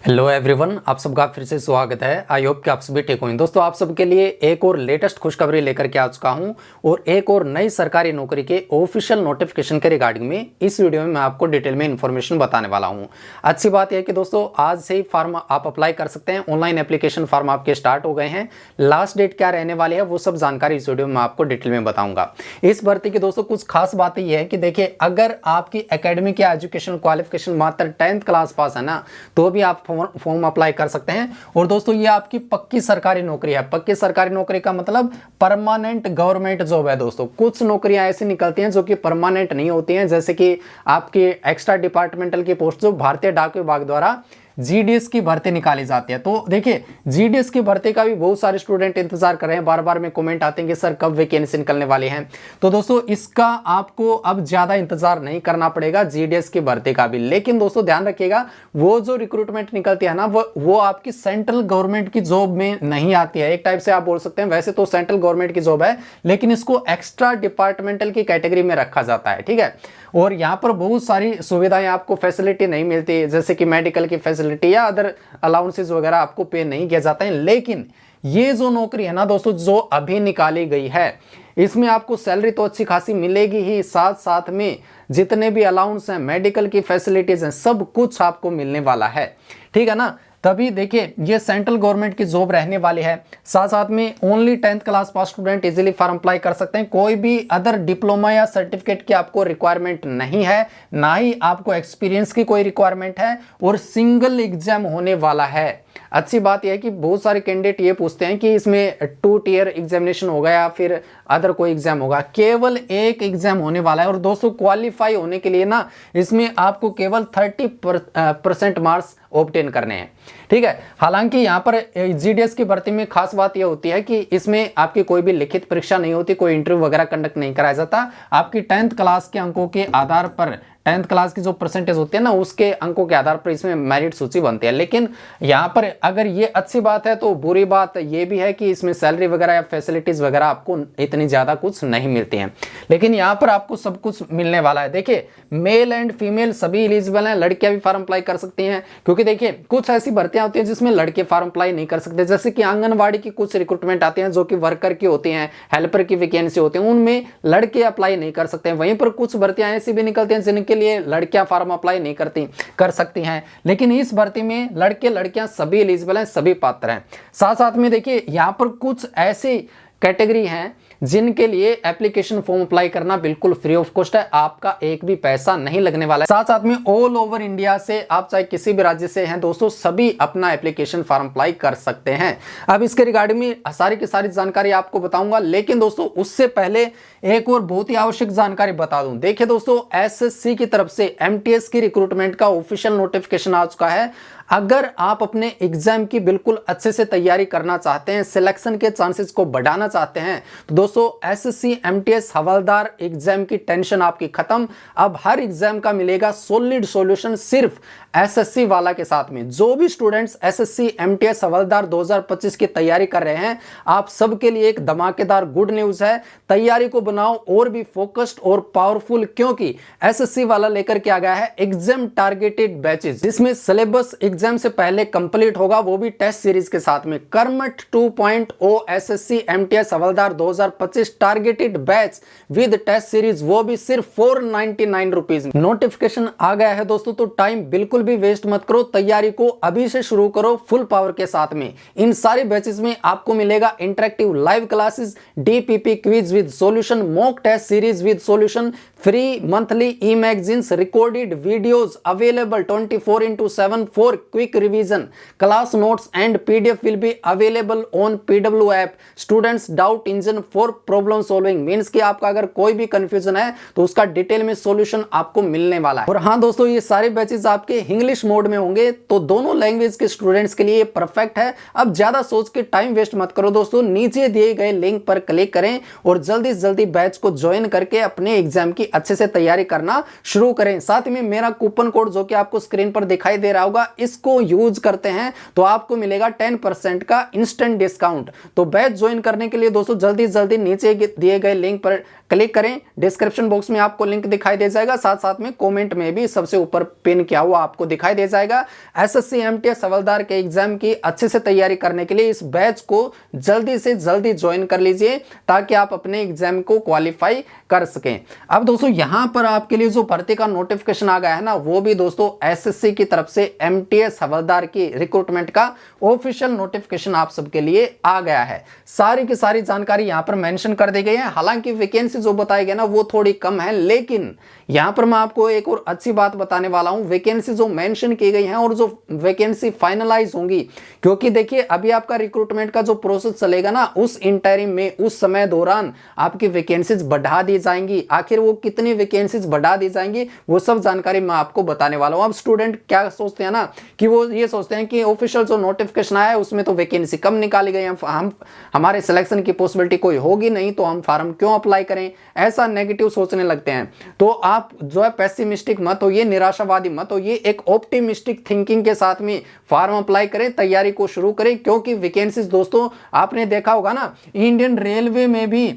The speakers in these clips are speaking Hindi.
हेलो एवरीवन, आप सबका फिर से स्वागत है। आई होप कि आप सभी ठीक होंगे। दोस्तों, आप सबके लिए एक और लेटेस्ट खुशखबरी लेकर के आ चुका हूं और एक और नई सरकारी नौकरी के ऑफिशियल नोटिफिकेशन के रिगार्डिंग में इस वीडियो में मैं आपको डिटेल में इन्फॉर्मेशन बताने वाला हूं। अच्छी बात यह है कि दोस्तों आज से ही फॉर्म आप अप्लाई कर सकते हैं। ऑनलाइन एप्लीकेशन फॉर्म आपके स्टार्ट हो गए हैं। लास्ट डेट क्या रहने वाली है वो सब जानकारी इस वीडियो में मैं आपको डिटेल में बताऊंगा। इस भर्ती की दोस्तों कुछ खास बातें यह है कि देखिए, अगर आपकी एकेडमिक या एजुकेशन क्वालिफिकेशन मात्र 10th क्लास पास है ना, तो भी आप फॉर्म अप्लाई कर सकते हैं। और दोस्तों ये आपकी पक्की सरकारी नौकरी है। पक्की सरकारी नौकरी का मतलब परमानेंट गवर्नमेंट जॉब है। दोस्तों कुछ नौकरियां ऐसी निकलती हैं जो कि परमानेंट नहीं होती हैं, जैसे कि आपकी एक्स्ट्रा डिपार्टमेंटल की पोस्ट जो भारतीय डाक विभाग द्वारा जीडीएस की भर्ती निकाली जाती है। तो देखिए, जीडीएस की भर्ती का भी बहुत सारे स्टूडेंट इंतजार कर रहे हैं। बार बार में कमेंट आते हैं कि सर कब वैकेंसी निकलने वाली है। तो दोस्तों इसका आपको अब ज्यादा इंतजार नहीं करना पड़ेगा जीडीएस की भर्ती का भी। लेकिन दोस्तों ध्यान रखिएगा, वो जो रिक्रूटमेंट निकलती है ना, वो आपकी सेंट्रल गवर्नमेंट की जॉब में नहीं आती है। एक टाइप से आप बोल सकते हैं, वैसे तो सेंट्रल गवर्नमेंट की जॉब है, लेकिन इसको एक्स्ट्रा डिपार्टमेंटल की कैटेगरी में रखा जाता है। ठीक है, और यहाँ पर बहुत सारी सुविधाएं आपको फैसिलिटी नहीं मिलती, जैसे कि मेडिकल की फैसिलिटी या अदर अलाउंसेस वगैरह आपको पे नहीं किया जाता है। लेकिन ये जो नौकरी है ना दोस्तों, जो अभी निकाली गई है, इसमें आपको सैलरी तो अच्छी खासी मिलेगी ही, साथ साथ में जितने भी अलाउंस हैं, मेडिकल की फैसिलिटीज हैं, सब कुछ आपको मिलने वाला है। ठीक है ना। तभी देखिए, ये सेंट्रल गवर्नमेंट की जॉब रहने वाली है। साथ साथ में only 10th class pass student easily form apply कर सकते हैं। कोई भी अदर डिप्लोमा या सर्टिफिकेट की आपको रिक्वायरमेंट नहीं है, ना ही आपको एक्सपीरियंस की कोई रिक्वायरमेंट है, और सिंगल एग्जाम होने वाला है। अच्छी बात यह है कि बहुत सारे कैंडिडेट ये पूछते हैं कि इसमें 2 टियर एग्जामिनेशन होगा या फिर अदर कोई एग्जाम होगा। केवल एक एग्जाम होने वाला है। और दोस्तों क्वालिफाई होने के लिए ना, इसमें आपको केवल 30% मार्क्स ऑब्टेन करने हैं। ठीक है। हालांकि यहाँ पर जीडीएस की भर्ती में खास बात यह होती है कि इसमें आपकी कोई भी लिखित परीक्षा नहीं होती, कोई इंटरव्यू वगैरह कंडक्ट नहीं कराया जाता। आपकी 10th क्लास के अंकों के आधार पर, 10th क्लास की जो परसेंटेज होती है ना, उसके अंकों के आधार पर इसमें मेरिट सूची बनती है। लेकिन यहाँ पर अगर ये अच्छी बात है, तो बुरी बात ये भी है कि इसमें सैलरी वगैरह या फैसिलिटीज वगैरह आपको इतनी ज्यादा कुछ नहीं मिलती हैं। लेकिन यहाँ पर आपको सब कुछ मिलने वाला है। देखिए, मेल एंड फीमेल सभी एलिजिबल हैं। लड़कियां भी फॉर्म अप्लाई कर सकती हैं, क्योंकि देखिए कुछ ऐसी भर्तियां होती हैं जिसमें लड़के फॉर्म अप्लाई नहीं कर सकते। जैसे कि आंगनबाड़ी की कुछ रिक्रूटमेंट आती हैं जो कि वर्कर की होती हैं, हेल्पर की वैकेंसी होती है, उनमें लड़के अप्लाई नहीं कर सकते हैं। वहीं पर कुछ भर्तियां ऐसी भी निकलती हैं जिनके लिए लड़कियां फॉर्म अप्लाई नहीं कर सकती हैं। लेकिन इस भर्ती में लड़के लड़कियां सभी एलिजिबल हैं, सभी पात्र हैं। साथ साथ में देखिए, यहां पर कुछ ऐसी कैटेगरी हैं जिनके लिए एप्लीकेशन फॉर्म अप्लाई करना बिल्कुल फ्री ऑफ कॉस्ट है। आपका एक भी पैसा नहीं लगने वाला है। साथ साथ में ऑल ओवर इंडिया से, आप चाहे किसी भी राज्य से हैं दोस्तों, सभी अपना एप्लीकेशन फॉर्म अप्लाई कर सकते हैं। अब इसके रिगार्डिंग में सारी की सारी जानकारी आपको बताऊंगा। लेकिन दोस्तों उससे पहले एक और बहुत ही आवश्यक जानकारी बता दूं। देखिए दोस्तों, एसएससी की तरफ से एमटीएस की रिक्रूटमेंट का ऑफिशियल नोटिफिकेशन आ चुका है। अगर आप अपने एग्जाम की बिल्कुल अच्छे से तैयारी करना चाहते हैं, सिलेक्शन के चांसेस को बढ़ाना चाहते हैं, तो दोस्तों एसएससी एमटीएस हवलदार एग्जाम की टेंशन आपकी खत्म। अब हर एग्जाम का मिलेगा सॉलिड सॉल्यूशन सिर्फ एसएससी वाला के साथ में। जो भी स्टूडेंट्स एसएससी एमटीएस हवलदार 2025 की तैयारी कर रहे हैं, आप सबके लिए एक धमाकेदार गुड न्यूज है। तैयारी को बनाओ और भी फोकस्ड और पावरफुल, क्योंकि एसएससी वाला लेकर के आ गया है एग्जाम टारगेटेड बैचेस, जिसमें सिलेबस एग्जाम से पहले कंप्लीट होगा, वो भी टेस्ट सीरीज के साथ में। कर्मठ 2.0 एसएससी एमटीएस हवलदार 2025 targeted batch with test series, वो भी सिर्फ 499 रुपीज में। नोटिफिकेशन आ गया है दोस्तों, तो टाइम बिल्कुल भी वेस्ट मत करो। तैयारी को अभी से शुरू करो फुल पावर के साथ में। इन सारे बैचेस में आपको मिलेगा interactive live classes, DPP quiz with solution, mock test series with solution, free monthly e magazines, recorded videos available 24/7 for quick revision, class notes and PDF will be available on PW app, students doubt engine for problem solving. Means कि आपका अगर कोई भी कंफ्यूजन है तो उसका डिटेल में सॉल्यूशन आपको मिलने वाला है। और हाँ दोस्तों, ये सारे बैचेस आपके इंग्लिश मोड में होंगे, तो दोनों लैंग्वेज के स्टूडेंट्स के लिए परफेक्ट है। अब ज्यादा सोच के टाइम वेस्ट मत करो दोस्तों, नीचे दिए गए लिंक पर क्लिक करें और जल्दी से जल्दी बैच को ज्वाइन करके अपने एग्जाम की अच्छे से तैयारी करना शुरू करें। साथ में मेरा कूपन कोड जो कि आपको स्क्रीन पर दिखाई दे रहा होगा, इसको यूज करते हैं तो आपको मिलेगा 10% का इंस्टेंट डिस्काउंट। तो बैच ज्वाइन करने के लिए दोस्तों जल्दी जल्दी नीचे दिए गए लिंक पर क्लिक करें। डिस्क्रिप्शन बॉक्स में आपको लिंक दिखाई दे जाएगा, साथ साथ में कमेंट में भी सबसे ऊपर पिन किया हुआ आपको दिखाई दे जाएगा। एसएससी एमटीएस हवलदार के एग्जाम की अच्छे से तैयारी करने के लिए इस बैच को जल्दी से जल्दी ज्वाइन कर लीजिए ताकि आप अपने एग्जाम को क्वालिफाई कर सकें। अब दोस्तों यहां पर आपके लिए जो भर्ती का नोटिफिकेशन आ गया है ना, वो भी दोस्तों एसएससी की तरफ से एमटीएस हवलदार की रिक्रूटमेंट का ऑफिशियल नोटिफिकेशन आप सबके लिए आ गया है। सारी की सारी जानकारी यहां पर मेंशन कर दी गई है। हालांकि वैकेंसी जो बताई गई ना वो थोड़ी कम है, लेकिन यहां पर मैं आपको एक और अच्छी बात बताने वाला हूं। वैकेंसी जो मेंशन की गई है और जो वैकेंसी फाइनलाइज होंगी, क्योंकि देखिए अभी आपका रिक्रूटमेंट का जो प्रोसेस चलेगा ना, उस इंटरिम में उस समय दौरान आपकी वैकेंसीज बढ़ा दी जाएंगी। आखिर वो कितनी वैकेंसीज बढ़ा दी जाएंगी वो सब जानकारी मैं आपको बताने वाला हूं। अब स्टूडेंट क्या सोचते हैं ना कि वो ये सोचते हैं कि ऑफिशियल जो नोटिफिकेशन आया है उसमें तो वैकेंसी कम निकाली गई है, हम हमारे सिलेक्शन की पॉसिबिलिटी कोई होगी नहीं तो हम फॉर्म क्यों अप्लाई करें, ऐसा नेगेटिव सोचने लगते हैं। तो आप जो है पेसिमिस्टिक मत हो, ये निराशावादी मत हो, ये एक ऑप्टिमिस्टिक थिंकिंग के साथ में फॉर्म अप्लाई करें, तैयारी को शुरू करें। क्योंकि वैकेंसीज दोस्तों आपने देखा होगा ना, इंडियन रेलवे में भी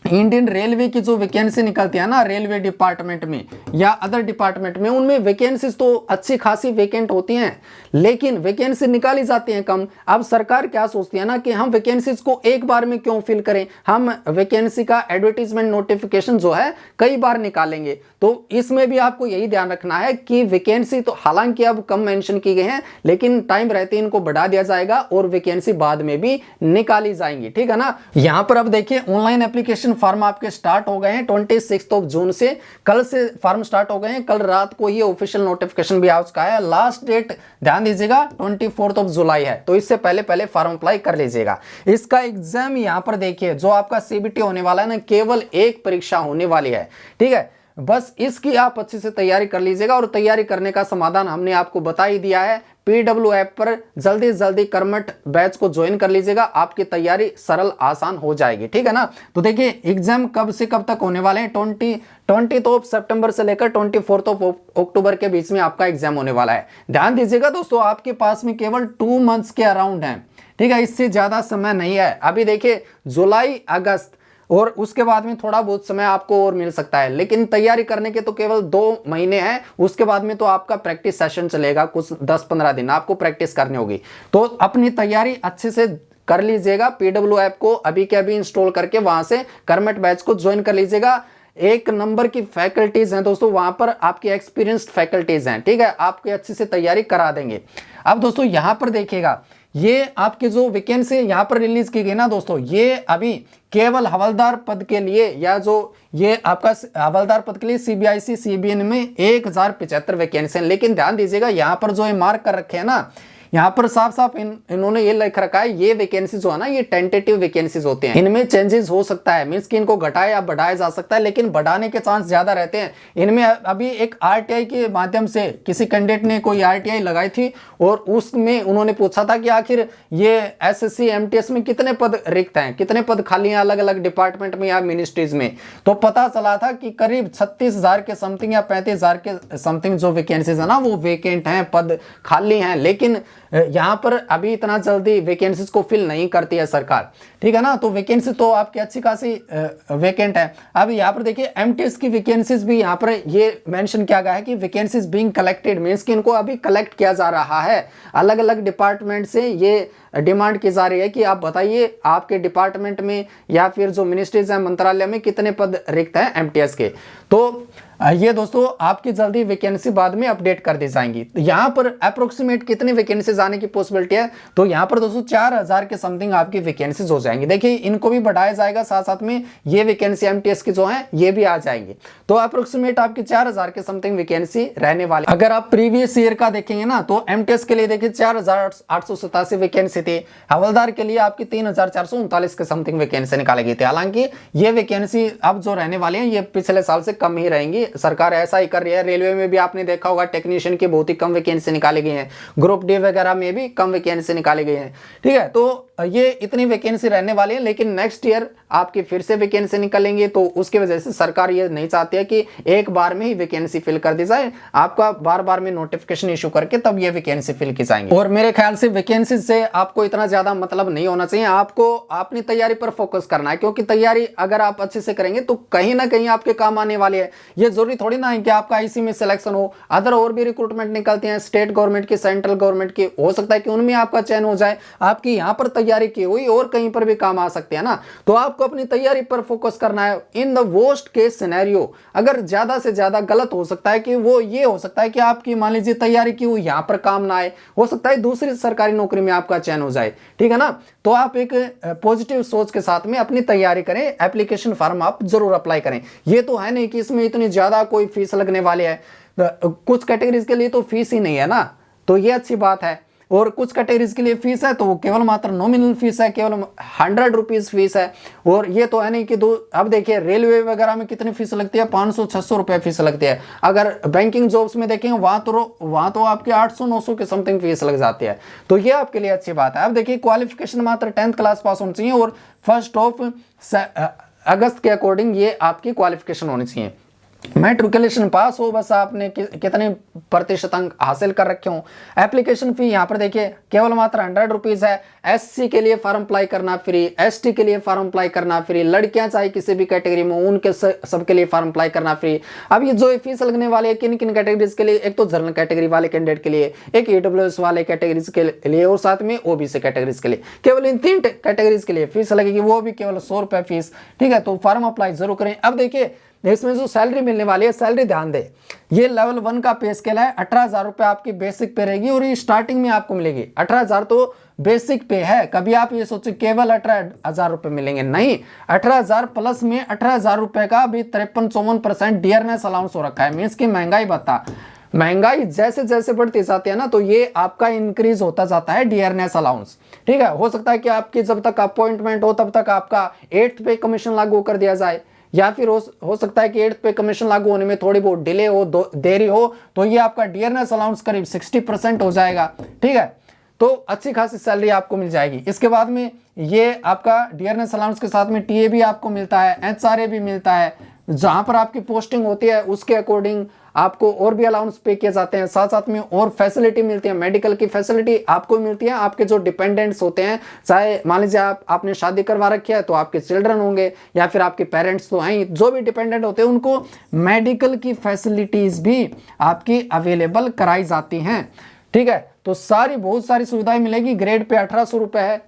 इंडियन रेलवे की जो वैकेंसी निकलती है ना रेलवे डिपार्टमेंट में या अदर डिपार्टमेंट में, उनमें वैकेंसीज तो अच्छी खासी वैकेंट होती हैं, लेकिन वैकेंसी निकाली जाती हैं कम। अब सरकार क्या सोचती है ना कि हम वैकेंसीज को एक बार में क्यों फिल करें, हम वैकेंसी का एडवर्टीजमेंट नोटिफिकेशन जो है कई बार निकालेंगे। तो इसमें भी आपको यही ध्यान रखना है कि वैकेंसी तो हालांकि अब कम मेंशन की गई है, लेकिन टाइम रहते इनको बढ़ा दिया जाएगा और वैकेंसी बाद में भी निकाली जाएंगी, ठीक है ना। यहां पर अब देखिए ऑनलाइन एप्लीकेशन फॉर्म आपके स्टार्ट हो गए हैं 26 जून से, कल से फॉर्म स्टार्ट हो गए हैं। कल रात को ये ऑफिशियल नोटिफिकेशन भी आ चुका है। लास्ट डेट ध्यान दीजिएगा 24 जुलाई है, तो इससे पहले पहले फॉर्म अप्लाई कर लीजिएगा। इसका एग्जाम यहां पर देखिए जो आपका सीबीटी होने वाला है ना, केवल एक परीक्षा होने वाली है, ठीक है। बस इसकी आप अच्छे से तैयारी कर लीजिएगा और तैयारी करने का समाधान हमने आपको बता ही दिया है। पीडब्ल्यू ऐप पर जल्दी जल्दी कर्मठ बैच को ज्वाइन कर लीजिएगा, आपकी तैयारी सरल आसान हो जाएगी, ठीक है ना। तो देखिए एग्जाम कब से कब तक होने वाले हैं, 20 सितंबर से लेकर 24 अक्टूबर के बीच में आपका एग्जाम होने वाला है। ध्यान दीजिएगा दोस्तों, आपके पास में केवल 2 मंथ्स के अराउंड है, ठीक है, इससे ज्यादा समय नहीं है। अभी देखिए जुलाई अगस्त और उसके बाद में थोड़ा बहुत समय आपको और मिल सकता है, लेकिन तैयारी करने के तो केवल 2 महीने हैं। उसके बाद में तो आपका प्रैक्टिस सेशन चलेगा, कुछ 10-15 दिन आपको प्रैक्टिस करनी होगी। तो अपनी तैयारी अच्छे से कर लीजिएगा। पीडब्ल्यू ऐप को अभी के अभी इंस्टॉल करके वहां से कर्मठ बैच को ज्वाइन कर लीजिएगा। एक नंबर की फैकल्टीज हैं दोस्तों, वहां पर आपकी एक्सपीरियंस्ड फैकल्टीज हैं, ठीक है, आपकी अच्छी से तैयारी करा देंगे। अब दोस्तों यहां पर देखिएगा, ये आपकी जो वैकेंसी यहां पर रिलीज की गई ना दोस्तों, ये अभी केवल हवलदार पद के लिए या जो ये आपका हवलदार पद के लिए सीबीआईसी सीबीएन में 1075 वैकेंसी है। लेकिन ध्यान दीजिएगा यहां पर जो ये मार्क कर रखे हैं ना, यहाँ पर साफ साफ इन्होंने ये लिख रखा है, ये वैकेंसी जो है ना ये टेंटेटिव वैकेंसीज होते हैं, इनमें चेंजेस हो सकता है, मींस कि इनको घटाया या बढ़ाया जा सकता है, लेकिन बढ़ाने के चांस ज्यादा रहते हैं। इनमें अभी एक आरटीआई के माध्यम से किसी कैंडिडेट ने कोई आरटीआई लगाई थी और उसमें उन्होंने पूछा था कि आखिर ये एसएससी एमटीएस में कितने पद रिक्त हैं, कितने पद खाली हैं अलग अलग डिपार्टमेंट में या मिनिस्ट्रीज में। तो पता चला था कि करीब 36,000 के समथिंग या 35,000 के समथिंग जो वैकेंसीज है ना वो वेकेंट हैं, पद खाली हैं। लेकिन यहां पर अभी इतना जल्दी वैकेंसीज को फिल नहीं करती है सरकार, ठीक है ना। तो वैकेंसी तो आपकी अच्छी खासी वैकेंट है। अब यहाँ पर देखिए एमटीएस की वैकेंसीज भी यहाँ पर ये मेंशन किया गया है कि वैकेंसीज बीइंग कलेक्टेड, मींस कि इनको अभी कलेक्ट किया जा रहा है। अलग अलग डिपार्टमेंट से ये डिमांड की जा रही है कि आप बताइए आपके डिपार्टमेंट में या फिर जो मिनिस्ट्रीज है मंत्रालय में कितने पद रिक्त हैं एमटीएस के। तो ये दोस्तों आपकी जल्दी वैकेंसी बाद में अपडेट कर दी जाएंगी। तो यहाँ पर अप्रोक्सीमेट कितनी वैकेंसीज आने की पॉसिबिलिटी है, तो यहाँ पर दोस्तों 4,000 के समथिंग आपकी वैकेंसीज हो जाएंगी। देखिए इनको भी बढ़ाया जाएगा, साथ साथ में ये वैकेंसी एमटीएस की जो है ये भी आ जाएंगी। तो अप्रोक्सीमेट आपकी 4,000 के समथिंग वैकेंसी रहने वाली। अगर आप प्रीवियस ईयर का देखेंगे ना तो एमटीएस के लिए देखिए 4,887 वैकेंसी थी, हवलदार के लिए आपकी 3,439 के समथिंग वैकेंसी निकाली गई थी। हालांकि ये वैकेंसी अब जो रहने वाली है ये पिछले साल से कम ही रहेंगी, सरकार ऐसा ही कर रही है। रेलवे में भी आपने देखा होगा टेक्नीशियन की बहुत ही कम वैकेंसी निकाली गई है, ग्रुप डी वगैरह में भी कम वैकेंसी निकाली गई है, ठीक है। तो ये इतनी वैकेंसी रहने वाली है, लेकिन नेक्स्ट ईयर आपकी फिर से वैकेंसी निकलेंगे, तो उसकी वजह से सरकार ये नहीं चाहती है कि एक बार में ही वैकेंसी फिल कर दी जाए, आपका बार बार में नोटिफिकेशन इशू करके तब ये वैकेंसी फिल की जाएंगी। और मेरे ख्याल से वैकेंसी से आपको इतना ज्यादा मतलब नहीं होना चाहिए, आपको अपनी तैयारी पर फोकस करना है, क्योंकि तैयारी अगर आप अच्छे से करेंगे तो कहीं ना कहीं आपके काम आने वाली है। ये जरूरी थोड़ी ना है कि आपका इसी में सिलेक्शन हो, अदर और भी रिक्रूटमेंट निकलते हैं, स्टेट गवर्नमेंट की, सेंट्रल गवर्नमेंट की, हो सकता है कि उनमें आपका चयन हो जाए, आपकी यहाँ पर तैयारी की हुई और कहीं पर भी काम आ सकते हैं ना। तो आपको अपनी तैयारी पर फोकस करना है। In the worst case scenario, अगर ज्यादा से ज्यादा गलत हो सकता है कि वो ये हो सकता है कि आपकी मान लीजिए तैयारी की हुई यहाँ पर काम ना आए, हो सकता है दूसरी सरकारी नौकरी में आपका चयन हो जाए, ठीक है ना। तो आप एक पॉजिटिव सोच के साथ में अपनी तैयारी करें, एप्लीकेशन फॉर्म आप जरूर अप्लाई करें। ये तो है नहीं कि इसमें इतनी ज्यादा कोई फीस लगने वाली है, कुछ कैटेगरीज के लिए तो फीस ही नहीं है ना, तो ये अच्छी बात है। और कुछ कैटेगरीज के लिए फीस है तो वो केवल मात्र नॉमिनल फीस है, केवल 100 रुपीज फीस है। और ये तो है नहीं कि अब देखिए रेलवे वगैरह में कितनी फीस लगती है, 500-600 रुपए फीस लगती है। अगर बैंकिंग जॉब्स में देखेंगे वहां तो आपके 800-900 के समथिंग फीस लग जाती है, तो ये आपके लिए अच्छी बात है। अब देखिए क्वालिफिकेशन मात्र 10th क्लास पास होनी चाहिए और 1 अगस्त के अकॉर्डिंग ये आपकी क्वालिफिकेशन होनी चाहिए। मैट्रिकुलेशन पास हो, बस आपने कितने प्रतिशत अंक हासिल कर रखे हो। एप्लीकेशन फी यहाँ पर देखिए केवल मात्र 100 रुपीज है। एससी के लिए फॉर्म अप्लाई करना फ्री, एसटी के लिए फॉर्म अप्लाई करना फ्री, लड़कियां चाहे किसी भी कैटेगरी में उनके सबके लिए फॉर्म अप्लाई करना फ्री। अब ये जो फीस लगने वाली है किन किन कैटेगरीज के लिए, एक तो जनरल कैटेगरी वाले कैंडिडेट के लिए, एक ईडब्ल्यूएस वाले कैटेगरीज के लिए और साथ में ओबीसी कैटेगरीज के लिए। केवल इन 3 कैटेगरीज के लिए फीस लगेगी, वो भी केवल 100 रुपए फीस, ठीक है। तो फॉर्म अप्लाई जरूर करें। अब देखिए इसमें जो सैलरी मिलने वाली है, सैलरी ध्यान दे, ये लेवल 1 का पे स्केल है। 18,000 रुपए आपकी बेसिक पे रहेगी और ये स्टार्टिंग में आपको मिलेगी। 18,000 तो बेसिक पे है, कभी आप ये सोचे केवल 18,000 रुपए मिलेंगे, नहीं। 18,000 प्लस में 18,000 रुपए का भी 53-54% डियरनेस अलाउंस हो रखा है। मीन्स की महंगाई बता, महंगाई जैसे जैसे बढ़ती जाती है ना, तो ये आपका इंक्रीज होता जाता है डियरनेस अलाउंस, ठीक है। हो सकता है कि आपकी जब तक अपॉइंटमेंट हो तब तक आपका 8th पे कमीशन लागू कर दिया जाए, या फिर हो सकता है कि 8th पे कमीशन लागू होने में थोड़ी बहुत डिले हो, देरी हो, तो ये आपका डियरनेस अलाउंस करीब 60% हो जाएगा, ठीक है। तो अच्छी खासी सैलरी आपको मिल जाएगी। इसके बाद में ये आपका डियरनेस अलाउंस के साथ में टीए भी आपको मिलता है, एचआरए भी मिलता है। जहां पर आपकी पोस्टिंग होती है उसके अकॉर्डिंग आपको और भी अलाउंस पे किए जाते हैं, साथ साथ में और फैसिलिटी मिलती है। मेडिकल की फैसिलिटी आपको मिलती है। आपके जो डिपेंडेंट्स होते हैं, चाहे मान लीजिए आपने शादी करवा रखी है तो आपके चिल्ड्रन होंगे या फिर आपके पेरेंट्स तो हैं, जो भी डिपेंडेंट होते हैं उनको मेडिकल की फैसिलिटीज भी आपकी अवेलेबल कराई जाती हैं, ठीक है। तो बहुत सारी सुविधाएं मिलेगी। ग्रेड पे 1800 रुपए है,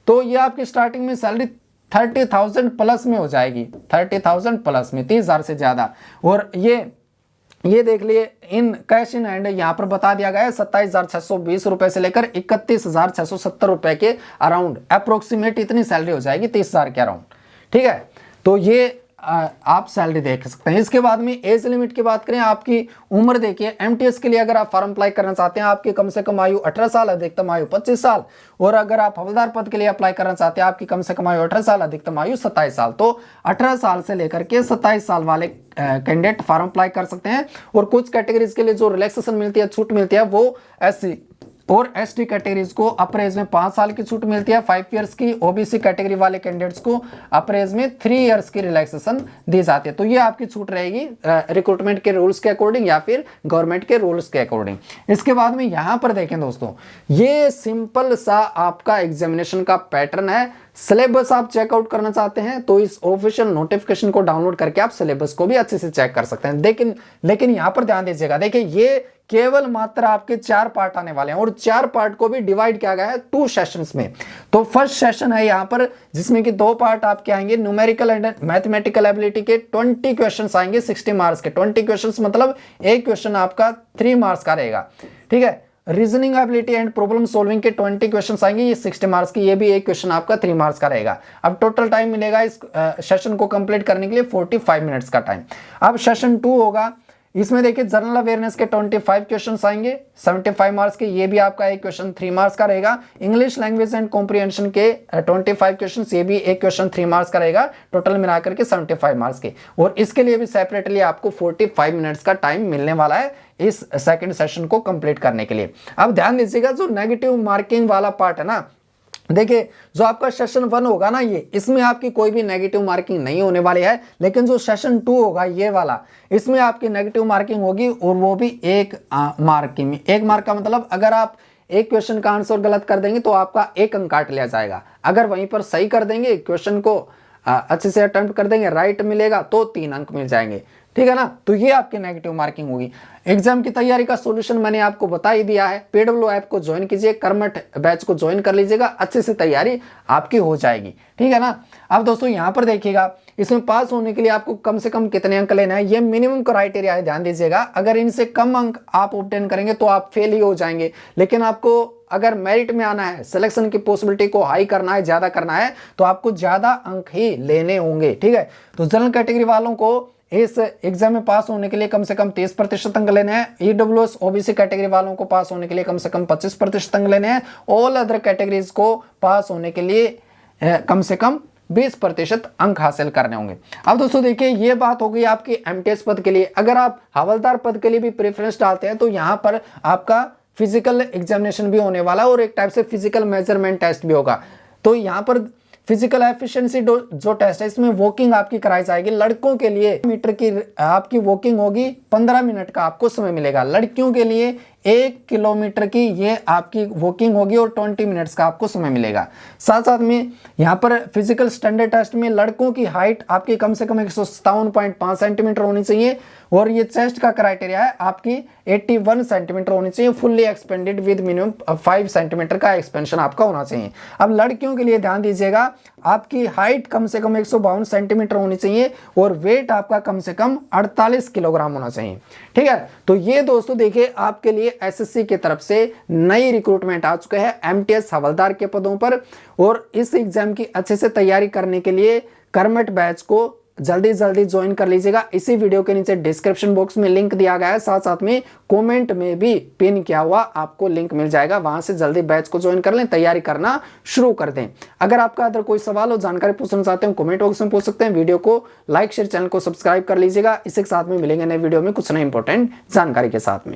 तो ये आपकी स्टार्टिंग में सैलरी 30,000 प्लस में हो जाएगी, 30,000 प्लस में, 30,000 से ज्यादा। और ये देख लिए इन कैश इन हैंड यहाँ पर बता दिया गया है 27,620 रुपए से लेकर 31,670 रुपए के अराउंड, अप्रोक्सीमेट इतनी सैलरी हो जाएगी, 30,000 के अराउंड, ठीक है। तो ये आप सैलरी देख सकते हैं। इसके बाद में एज लिमिट की बात करें, आपकी उम्र देखिए, एमटीएस के लिए अगर आप फॉर्म अप्लाई करना चाहते हैं, आपकी कम से कम आयु 18 साल, अधिकतम आयु 25 साल। और अगर आप हवलदार पद के लिए अप्लाई करना चाहते हैं, आपकी कम से कम आयु 18 साल, अधिकतम आयु 27 साल। तो 18 साल से लेकर के 27 साल वाले कैंडिडेट फॉर्म अप्लाई कर सकते हैं। और कुछ कैटेगरीज के लिए जो रिलैक्सेशन मिलती है, छूट मिलती है, वो एससी और एसटी कैटेगरीज को अपर एज में 5 साल की छूट मिलती है, 5 इयर्स की। ओबीसी कैटेगरी वाले कैंडिडेट्स को अपर एज में 3 इयर्स की रिलैक्सेशन दी जाती है। तो ये आपकी छूट रहेगी रिक्रूटमेंट के रूल्स के अकॉर्डिंग या फिर गवर्नमेंट के रूल्स के अकॉर्डिंग। इसके बाद में यहां पर देखें दोस्तों, ये सिंपल सा आपका एग्जामिनेशन का पैटर्न है। सिलेबस आप चेकआउट करना चाहते हैं तो इस ऑफिशियल नोटिफिकेशन को डाउनलोड करके आप सिलेबस को भी अच्छे से चेक कर सकते हैं। लेकिन यहां पर ध्यान दीजिएगा, देखिए ये केवल मात्र आपके 4 पार्ट आने वाले हैं और 4 पार्ट को भी डिवाइड किया गया है 2 सेशंस में। तो फर्स्ट सेशन है यहाँ पर जिसमें कि 2 पार्ट आपके आएंगे, न्यूमेरिकल एंड मैथमेटिकल एबिलिटी के 20 क्वेश्चंस आएंगे 60 मार्क्स के। 20 क्वेश्चंस मतलब एक क्वेश्चन आपका 3 मार्क्स का रहेगा, ठीक है। Reasoning ability and problem solving के 20 क्वेश्चंस आएंगे, ये 60 मार्क्स की, ये भी एक क्वेश्चन आपका 3 मार्क्स का रहेगा। अब टोटल टाइम मिलेगा इस सेशन को कंप्लीट करने के लिए 45 मिनट्स का टाइम। अब सेशन 2 होगा, इसमें देखिए जनरल अवेयरनेस के 25 क्वेश्चंस आएंगे 75 मार्क्स के, ये भी आपका एक क्वेश्चन 3 मार्क्स का रहेगा। इंग्लिश लैंग्वेज एंड कॉम्प्रिहेंशन के 25 क्वेश्चंस, ये भी एक क्वेश्चन 3 मार्क्स का रहेगा, टोटल मिलाकर के 75 मार्क्स के। और इसके लिए भी सेपरेटली आपको 45 मिनट्स का टाइम मिलने वाला है इस सेकंड सेशन को कंप्लीट करने के लिए। अब ध्यान दीजिएगा, जो नेगेटिव मार्किंग वाला पार्ट है ना, देखिए जो आपका सेशन 1 होगा ना, ये इसमें आपकी कोई भी नेगेटिव मार्किंग नहीं होने वाली है, लेकिन जो सेशन 2 होगा ये वाला, इसमें आपकी नेगेटिव मार्किंग होगी, और वो भी 1 मार्क की। 1 मार्क का मतलब अगर आप एक क्वेश्चन का आंसर गलत कर देंगे तो आपका 1 अंक काट लिया जाएगा। अगर वहीं पर सही कर देंगे, क्वेश्चन को अच्छे से अटेम्प्ट कर देंगे, राइट मिलेगा तो 3 अंक मिल जाएंगे, ठीक है ना। तो ये आपकी नेगेटिव मार्किंग होगी। एग्जाम की तैयारी का सॉल्यूशन मैंने आपको बता ही दिया है। PW ऐप को ज्वाइन कीजिए, कर्मठ बैच को ज्वाइन कर लीजिएगा, अच्छे से तैयारी आपकी हो जाएगी, ठीक है ना। अब दोस्तों यहाँ पर देखिएगा, इसमें पास होने के लिए आपको कम से कम कितने अंक लेना है, ये मिनिमम क्राइटेरिया है, ध्यान दीजिएगा। अगर इनसे कम अंक आप ऑब्टेन करेंगे तो आप फेल ही हो जाएंगे। लेकिन आपको अगर मेरिट में आना है, सिलेक्शन की पॉसिबिलिटी को हाई करना है, ज्यादा करना है, तो आपको ज्यादा अंक ही लेने होंगे, ठीक है। तो जनरल कैटेगरी वालों को इस एग्जाम में पास होने के लिए कम से कम 30% अंक लेने हैं। EWS OBC कैटेगरी वालों को पास होने के लिए कम से कम 25% अंक लेने हैं। ऑल अदर कैटेगरीज को पास होने के लिए कम से कम 20% अंक हासिल करने होंगे। अब दोस्तों देखिए, ये बात हो गई आपकी MTS पद के लिए। अगर आप हवलदार पद के लिए भी प्रेफरेंस डालते हैं तो यहाँ पर आपका फिजिकल एग्जामिनेशन भी होने वाला है, और एक टाइप से फिजिकल मेजरमेंट टेस्ट भी होगा। तो यहाँ पर फिजिकल एफिशिएंसी जो टेस्ट है, इसमें वॉकिंग आपकी कराई जाएगी। लड़कों के लिए मीटर की आपकी वॉकिंग होगी, 15 मिनट का आपको समय मिलेगा। लड़कियों के लिए 1 किलोमीटर की ये आपकी वॉकिंग होगी और 20 मिनट्स का आपको समय मिलेगा। साथ साथ में यहाँ पर फिजिकल स्टैंडर्ड टेस्ट में लड़कों की हाइट आपकी कम से कम 157.5 सेंटीमीटर होनी चाहिए, और ये चेस्ट का क्राइटेरिया है आपकी 81 सेंटीमीटर होनी चाहिए, fully expanded with minimum 5 centimetre का एक्सपेंशन आपका होना चाहिए। अब लड़कियों के लिए ध्यान दीजिएगा, आपकी हाइट कम से कम 152 सेंटीमीटर होनी चाहिए, और वेट आपका कम से कम 48 किलोग्राम होना चाहिए, ठीक है। तो ये दोस्तों देखिए, आपके लिए SSC की तरफ से नई रिक्रूटमेंट आ चुके हैं MTS हवलदार के पदों पर, और इस एग्जाम की अच्छे से तैयारी करने के लिए कर्मठ बैच को जल्दी ज्वाइन कर लीजिएगा। इसी वीडियो के नीचे डिस्क्रिप्शन बॉक्स में लिंक दिया गया है, साथ साथ में कमेंट में भी पिन किया हुआ आपको लिंक मिल जाएगा, वहां से जल्दी बैच को ज्वाइन कर लें, तैयारी करना शुरू कर दें। अगर आपका अगर कोई सवाल हो, जानकारी पूछना चाहते हैं, कमेंट बॉक्स में पूछ सकते हैं। वीडियो को लाइक शेयर, चैनल को सब्सक्राइब कर लीजिएगा। इसी के साथ में मिलेंगे नए वीडियो में कुछ नए इंपॉर्टेंट जानकारी के साथ में।